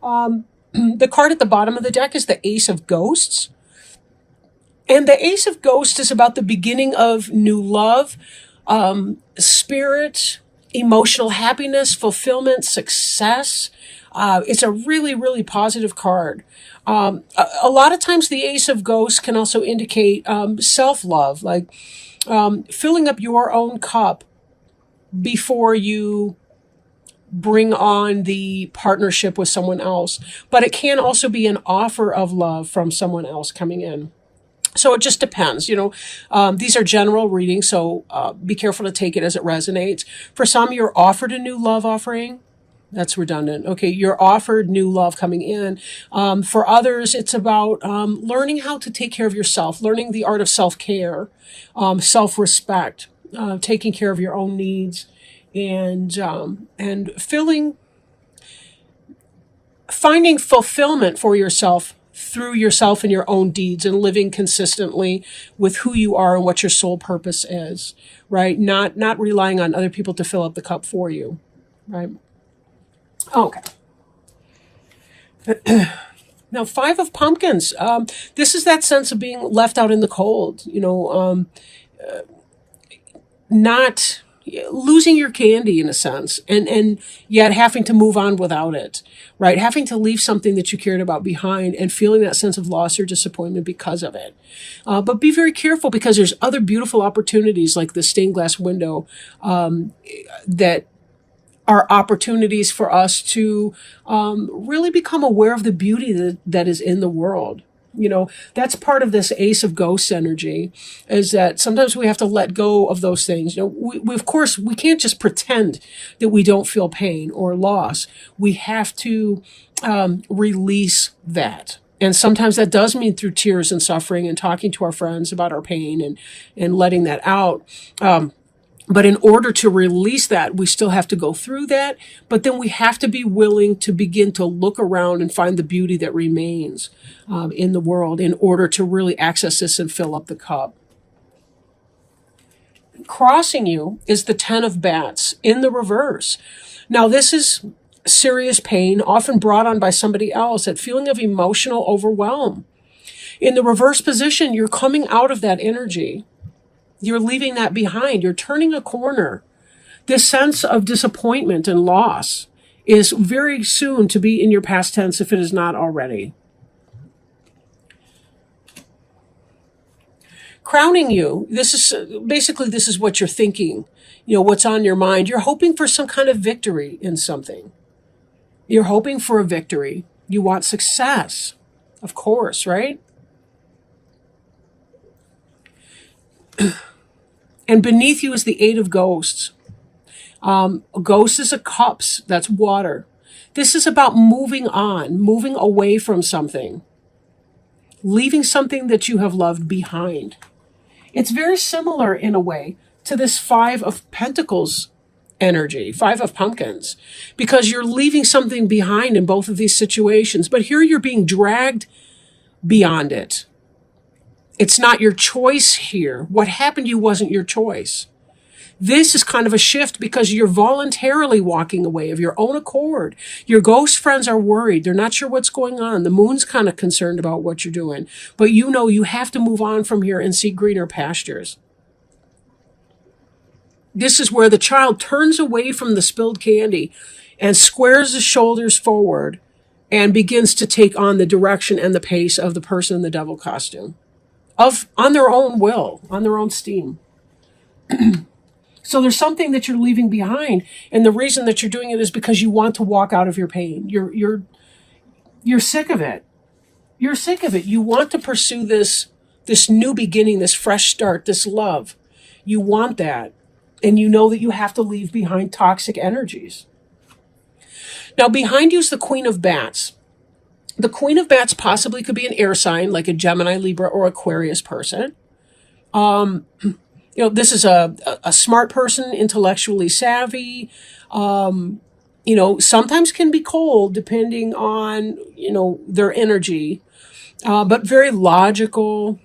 The card at the bottom of the deck is the Ace of Ghosts. And the Ace of Ghosts is about the beginning of new love, spirit, emotional happiness, fulfillment, success. It's a really, really positive card. A lot of times the Ace of Ghosts can also indicate self-love, like filling up your own cup before you bring on the partnership with someone else. But it can also be an offer of love from someone else coming in. So it just depends, these are general readings, so be careful to take it as it resonates. For some, you're offered a new love offering. That's redundant. Okay, you're offered new love coming in. For others, it's about learning how to take care of yourself, learning the art of self-care, self-respect, taking care of your own needs, and finding fulfillment for yourself through yourself and your own deeds, and living consistently with who you are and what your soul purpose is, right? Not relying on other people to fill up the cup for you, right? Okay. Now, Five of Pumpkins. This is that sense of being left out in the cold, not losing your candy in a sense, and yet having to move on without it, right? Having to leave something that you cared about behind and feeling that sense of loss or disappointment because of it. But be very careful, because there's other beautiful opportunities like the stained glass window that are opportunities for us to really become aware of the beauty that is in the world. That's part of this Ace of Ghosts energy, is that sometimes we have to let go of those things. We of course, we can't just pretend that we don't feel pain or loss. We have to release that. And sometimes that does mean through tears and suffering and talking to our friends about our pain and letting that out. But in order to release that, we still have to go through that. But then we have to be willing to begin to look around and find the beauty that remains in the world in order to really access this and fill up the cup. Crossing you is the Ten of Bats in the reverse. Now, this is serious pain, often brought on by somebody else, that feeling of emotional overwhelm. In the reverse position, you're coming out of that energy. You're leaving that behind. You're turning a corner. This sense of disappointment and loss is very soon to be in your past tense if it is not already. Crowning you, this is what you're thinking, what's on your mind. You're hoping for some kind of victory in something. You're hoping for a victory. You want success, of course, right? And beneath you is the Eight of Ghosts. Ghost is a cups, that's water. This is about moving on, moving away from something, leaving something that you have loved behind. It's very similar in a way to this Five of Pentacles energy, Five of Pumpkins, because you're leaving something behind in both of these situations. But here you're being dragged beyond it. It's not your choice here. What happened to you wasn't your choice. This is kind of a shift because you're voluntarily walking away of your own accord. Your ghost friends are worried. They're not sure what's going on. The moon's kind of concerned about what you're doing. But you have to move on from here and seek greener pastures. This is where the child turns away from the spilled candy and squares his shoulders forward and begins to take on the direction and the pace of the person in the devil costume. On their own will, on their own steam. So there's something that you're leaving behind, and the reason that you're doing it is because you want to walk out of your pain. You're sick of it. You're sick of it. You want to pursue this new beginning, this fresh start, this love. You want that, and you know that you have to leave behind toxic energies. Now, behind you is the Queen of Bats. The Queen of Bats possibly could be an air sign, like a Gemini, Libra, or Aquarius person. This is a smart person, intellectually savvy. Sometimes can be cold depending on, their energy, but very logical,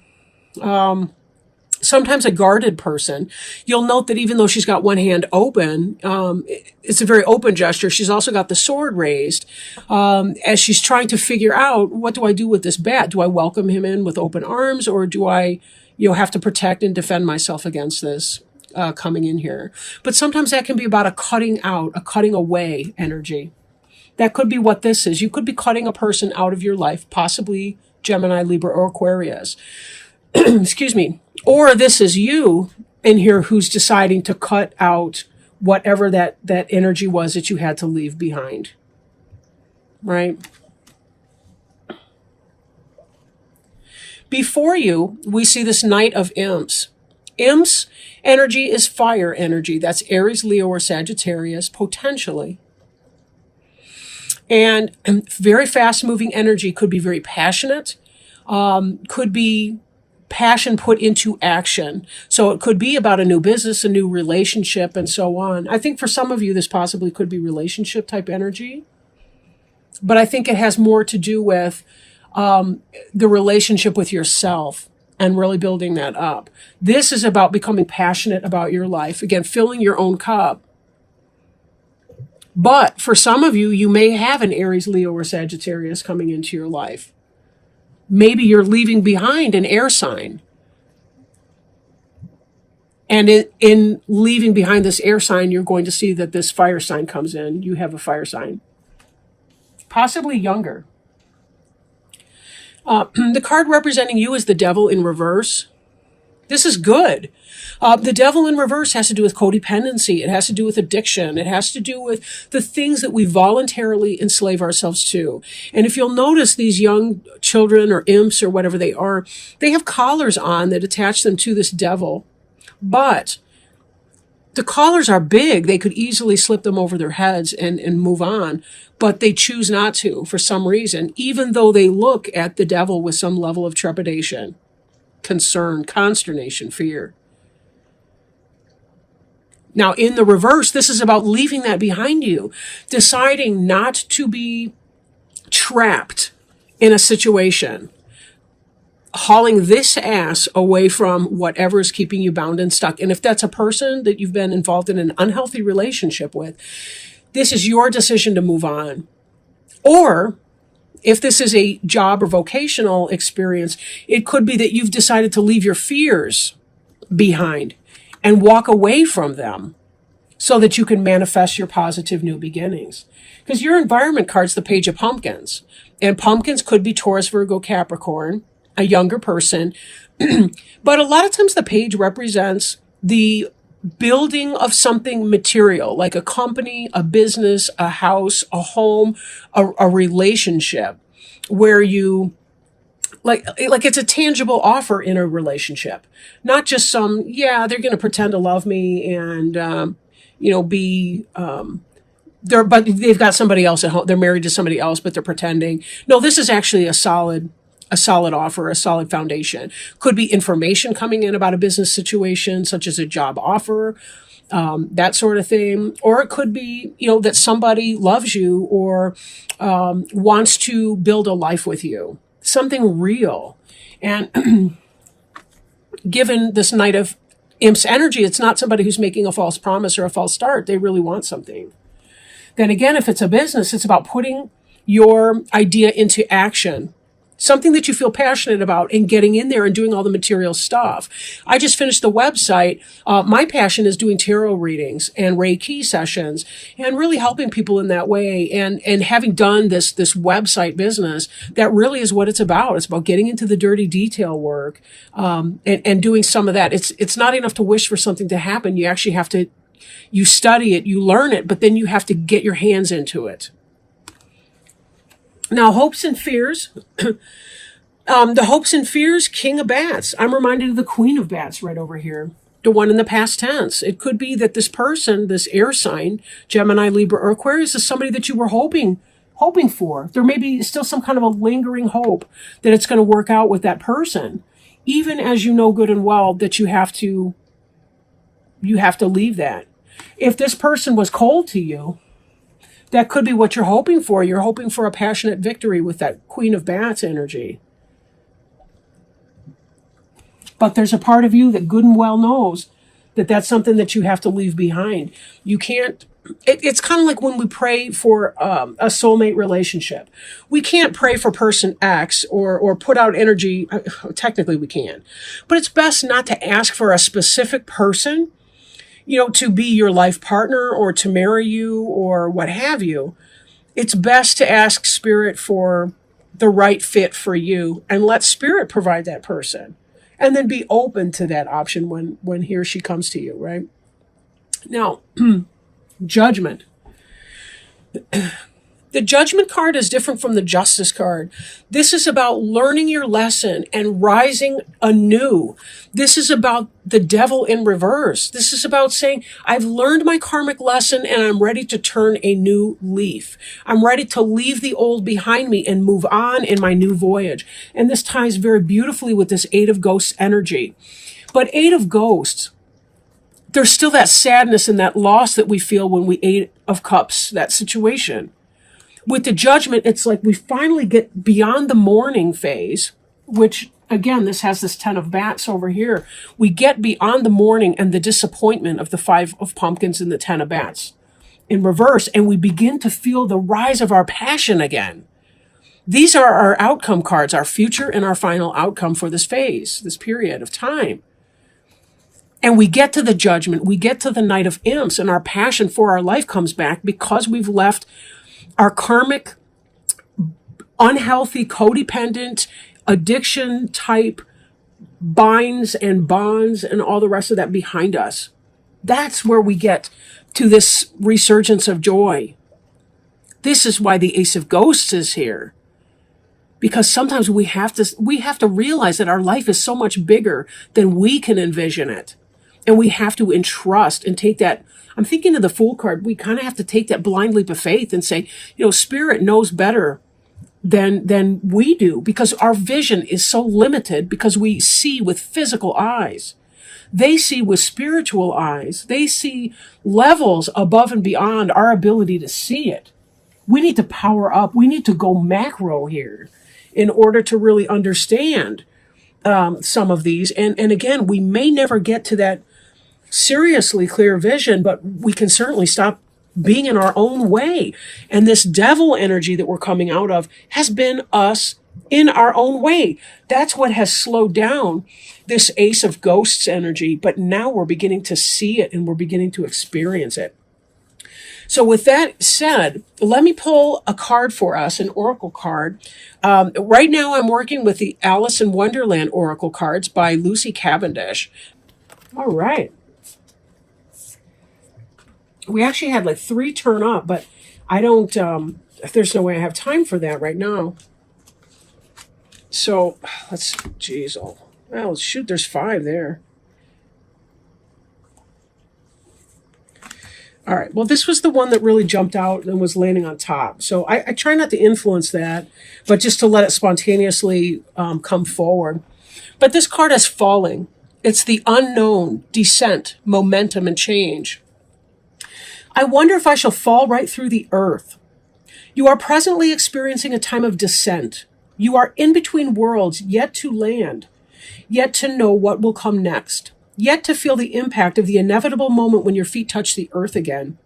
sometimes a guarded person. You'll note that even though she's got one hand open, it's a very open gesture. She's also got the sword raised as she's trying to figure out, what do I do with this bat? Do I welcome him in with open arms, or do I, have to protect and defend myself against this coming in here? But sometimes that can be about a cutting out, a cutting away energy. That could be what this is. You could be cutting a person out of your life, possibly Gemini, Libra, or Aquarius. Excuse me. Or this is you in here who's deciding to cut out whatever that energy was that you had to leave behind. Right? Before you, we see this Knight of Imps. Imps energy is fire energy. That's Aries, Leo, or Sagittarius, potentially. And very fast-moving energy, could be very passionate, could be passion put into action. So it could be about a new business, a new relationship, and so on. I think for some of you, this possibly could be relationship type energy. But I think it has more to do with the relationship with yourself and really building that up. This is about becoming passionate about your life. Again, filling your own cup. But for some of you, you may have an Aries, Leo, or Sagittarius coming into your life. Maybe you're leaving behind an air sign. And in leaving behind this air sign, you're going to see that this fire sign comes in. You have a fire sign. Possibly younger. The card representing you is the Devil in reverse. This is good. The Devil in reverse has to do with codependency. It has to do with addiction. It has to do with the things that we voluntarily enslave ourselves to. And if you'll notice, these young children or imps or whatever they are, they have collars on that attach them to this devil. But the collars are big. They could easily slip them over their heads and move on. But they choose not to for some reason, even though they look at the devil with some level of trepidation, concern, consternation, fear. Now, in the reverse, this is about leaving that behind you, deciding not to be trapped in a situation, hauling this ass away from whatever is keeping you bound and stuck. And if that's a person that you've been involved in an unhealthy relationship with, this is your decision to move on. Or if this is a job or vocational experience, it could be that you've decided to leave your fears behind and walk away from them so that you can manifest your positive new beginnings. Because your environment card's the Page of Pumpkins. And pumpkins could be Taurus, Virgo, Capricorn, a younger person. But a lot of times the page represents the building of something material, like a company, a business, a house, a home, a relationship, where you like it's a tangible offer in a relationship, not just some, they're going to pretend to love me and, be, but they've got somebody else at home. They're married to somebody else, but they're pretending. No, this is actually a solid offer, a solid foundation. Could be information coming in about a business situation, such as a job offer, that sort of thing. Or it could be, that somebody loves you or wants to build a life with you. Something real. And given this Knight of Imps energy, it's not somebody who's making a false promise or a false start. They really want something. Then again, if it's a business, it's about putting your idea into action. Something that you feel passionate about and getting in there and doing all the material stuff. I just finished the website. My passion is doing tarot readings and Reiki sessions and really helping people in that way. And having done this website business, that really is what it's about. It's about getting into the dirty detail work, and doing some of that. It's not enough to wish for something to happen. You actually have to, you study it, you learn it, but then you have to get your hands into it. Now, hopes and fears. The hopes and fears, King of Bats. I'm reminded of the Queen of Bats right over here. The one in the past tense. It could be that this person, this air sign, Gemini, Libra, or Aquarius, is somebody that you were hoping for. There may be still some kind of a lingering hope that it's going to work out with that person, even as you know good and well that you have to leave that. If this person was cold to you, that could be what you're hoping for. You're hoping for a passionate victory with that Queen of Bats energy. But there's a part of you that good and well knows that that's something that you have to leave behind. You can't, it's kind of like when we pray for a soulmate relationship. We can't pray for person X or put out energy. Technically we can, but it's best not to ask for a specific person, to be your life partner or to marry you or what have you. It's best to ask Spirit for the right fit for you and let Spirit provide that person. And then be open to that option when he or she comes to you, right? Now, judgment. The judgment card is different from the justice card. This is about learning your lesson and rising anew. This is about the devil in reverse. This is about saying, I've learned my karmic lesson and I'm ready to turn a new leaf. I'm ready to leave the old behind me and move on in my new voyage. And this ties very beautifully with this Eight of Ghosts energy. But Eight of Ghosts, there's still that sadness and that loss that we feel when we Eight of Cups, that situation. With the judgment, it's like we finally get beyond the mourning phase, which, again, this has this 10 of bats over here. We get beyond the mourning and the disappointment of the 5 of pumpkins and the 10 of bats in reverse, and we begin to feel the rise of our passion again. These are our outcome cards, our future and our final outcome for this phase, this period of time. And we get to the judgment, we get to the Knight of Imps, and our passion for our life comes back because we've left our karmic, unhealthy, codependent, addiction type binds and bonds and all the rest of that behind us. That's where we get to this resurgence of joy. This is why the Ace of Ghosts is here. Because sometimes we have to realize that our life is so much bigger than we can envision it. And we have to entrust and take that. I'm thinking of the Fool card. We kind of have to take that blind leap of faith and say, Spirit knows better than we do, because our vision is so limited because we see with physical eyes. They see with spiritual eyes. They see levels above and beyond our ability to see it. We need to power up. We need to go macro here in order to really understand some of these. And again, we may never get to that seriously clear vision, but we can certainly stop being in our own way. And this devil energy that we're coming out of has been us in our own way. That's what has slowed down this Ace of Ghosts energy. But now we're beginning to see it and we're beginning to experience it. So with that said, let me pull a card for us, an oracle card. Right now I'm working with the Alice in Wonderland oracle cards by Lucy Cavendish. All right. We actually had like 3 turn up, but I don't, there's no way I have time for that right now. So well, shoot, there's 5 there. All right, well, this was the one that really jumped out and was landing on top. So I try not to influence that, but just to let it spontaneously come forward. But this card is falling. It's the unknown, descent, momentum, and change. I wonder if I shall fall right through the earth. You are presently experiencing a time of descent. You are in between worlds, yet to land, yet to know what will come next, yet to feel the impact of the inevitable moment when your feet touch the earth again.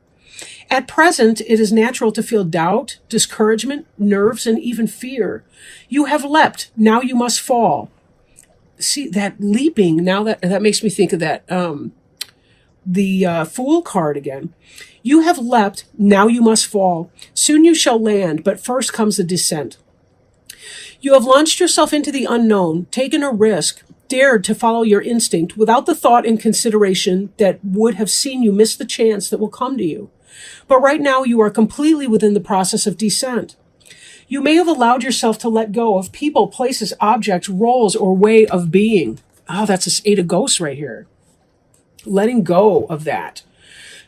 At present, it is natural to feel doubt, discouragement, nerves, and even fear. You have leapt, now you must fall. See, that leaping, now that makes me think of that, the Fool card again. You have leapt, now you must fall. Soon you shall land, but first comes the descent. You have launched yourself into the unknown, taken a risk, dared to follow your instinct without the thought and consideration that would have seen you miss the chance that will come to you. But right now you are completely within the process of descent. You may have allowed yourself to let go of people, places, objects, roles, or way of being. Oh, that's this 8 of Ghosts right here. Letting go of that.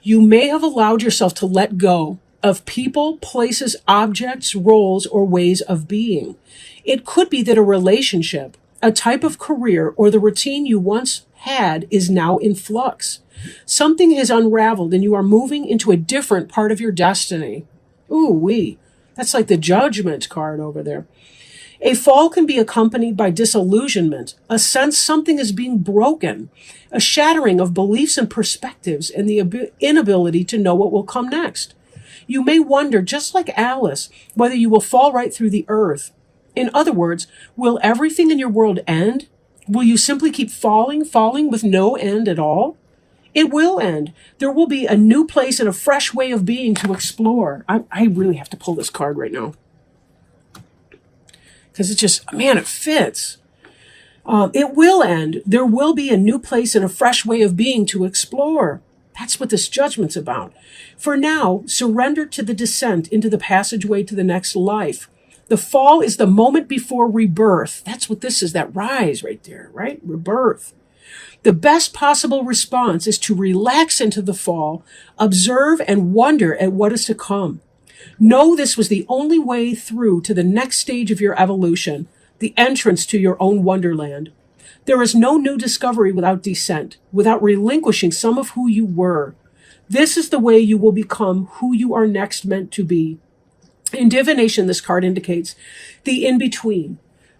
You may have allowed yourself to let go of people, places, objects, roles, or ways of being. It could be that a relationship, a type of career, or the routine you once had is now in flux. Something has unraveled and you are moving into a different part of your destiny. Ooh-wee. That's like the Judgment card over there. A fall can be accompanied by disillusionment, a sense something is being broken, a shattering of beliefs and perspectives, and the inability to know what will come next. You may wonder, just like Alice, whether you will fall right through the earth. In other words, will everything in your world end? Will you simply keep falling with no end at all? It will end. There will be a new place and a fresh way of being to explore. I really have to pull this card right now, because it just, man, it fits. It will end. There will be a new place and a fresh way of being to explore. That's what this judgment's about. For now, surrender to the descent into the passageway to the next life. The fall is the moment before rebirth. That's what this is, that rise right there, right? Rebirth. The best possible response is to relax into the fall, observe and wonder at what is to come. Know this was the only way through to the next stage of your evolution, the entrance to your own wonderland. There is no new discovery without descent, without relinquishing some of who you were. This is the way you will become who you are next meant to be. In divination, this card indicates the in-between,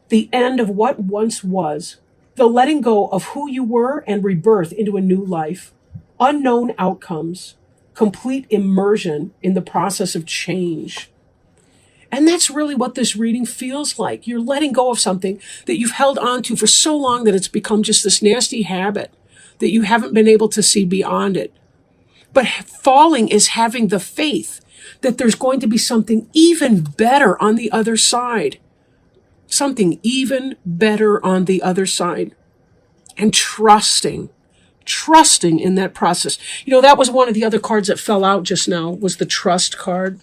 the end of what once was, the letting go of who you were and rebirth into a new life, unknown outcomes, complete immersion in the process of change. And that's really what this reading feels like. You're letting go of something that you've held on to for so long that it's become just this nasty habit that you haven't been able to see beyond it. But falling is having the faith that there's going to be something even better on the other side. Something even better on the other side. And trusting in that process. You know, that was one of the other cards that fell out just now, was the trust card.